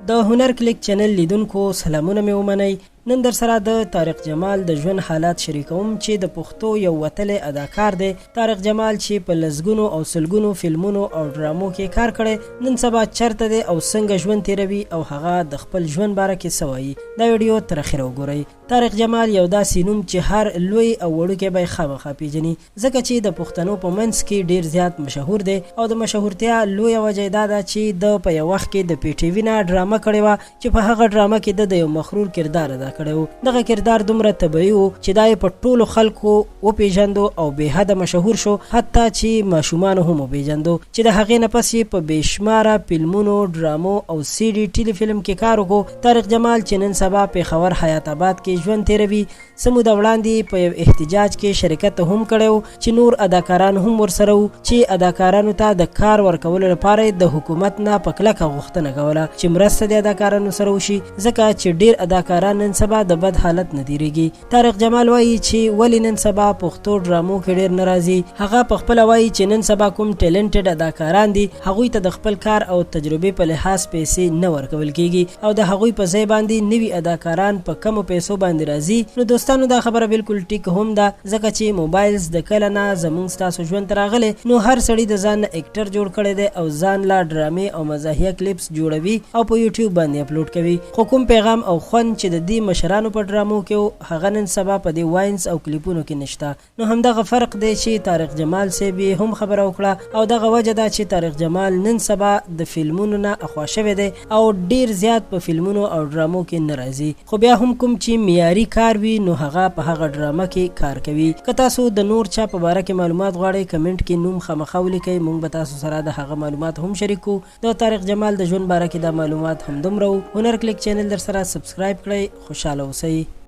د هنر کلیک چینل لیدونکو سلامونه مې ومنئ. نن در سره د طارق جمال د ژوند حالات شریکوم چې د پښتو یو وتلی اداکار دی. طارق جمال چې په لسګونو او سلګونو فلمونو او ډرامو کې کار کړی، نن سبا چرته دی او څنګه ژوند تیروي او هغه د خپل ژوند باره کې څه وایي. دا ویډیو تر اخره وګورئ. طارق جمال یو داسې نوم چې هر لوی او وړوکی به یې خامخا پیژني، ځکه چې د پښتنو په منځ کې ډیر زیات مشهور دی او د مشهورتیا لویه وجه دا ده چې د په یو وخت کې د پی ټي وي نه ډرامه کړې وه چې په هغه ډرامه کې د یو مغرور کردار ادا کړی. دغه کردار دومره طبیعي و چې دا یې په ټولو خلکو وپیژندو او بې حده مشهور شو، حتی چې ماشومانو هم وپیژندو چې د هغې نه پس یې په بېشماره فلمونو، ډرامو او سی ډي ټیلی فلم کې کار وکړو. طارق جمال چې نن سبا پېښور حیات آباد کې ژوند تیروي، څه موده وړاندې په یو احتجاج کې شرکت هم کړی و چې نور اداکاران هم ورسره وو چې اداکارانو ته د کار ورکولو لپاره د حکومت نه په کلکه غوښتنه کوله چې مرسته د اداکارانو سره وشي، ځکه چې ډیر اداکاران نن سبا د بد حالت نه تیریږي. طارق جمال وایي چې ولې نن سبا پښتو ډرامو کې ډیر ناراضي. هغه پخپله وایي چې نن سبا کوم ټیلنټډ اداکاران دي، هغوی ته د خپل کار او تجربې په لحاظ پیسې نه ورکول کیږي او د هغوی په ځای باندې نوي اداکاران په کمو پیسو باندې راځي. نو دوستانو دا خبره بالکل ټیک هم ده، ځکه چې موبایلز د کله نه زموږ ستاسو ژوند ته راغلی، نو هر سړي د ځان نه اکټر جوړ کړی دی او ځان لا ډرامې او مزاحیه کلیپس جوړوي او په یوټیوب باندې اپلوډ کوي. خو کوم پیغام او خوند چې د دې مشرانو په ډرامو کې هغه نن سبا په دې واینز او کلیپونو کې نشته. نو همدغه فرق دی چې طارق جمال صاحب هم خبره وکړه او دغه وجه ده چې طارق جمال نن سبا د فلمونو نه اخوا شوی دی او ډیر زیات په فلمونو او ډرامو کې نه راځي. خو بیا هم کوم چې معیاري کار وي نو هغه په هغه ډرامه کې کار کوي. که تاسو د نور چا په باره کې معلومات غواړئ، کمنټ کې نوم خامخا ولیکئ، موږ به تاسو سره د هغه معلومات هم شریکو. د طارق جمال د ژوند باره کې دا معلومات همدومره و. هنر کلیک چینل در سره سبسکرایب کړئ. خوشحاله اوسئ.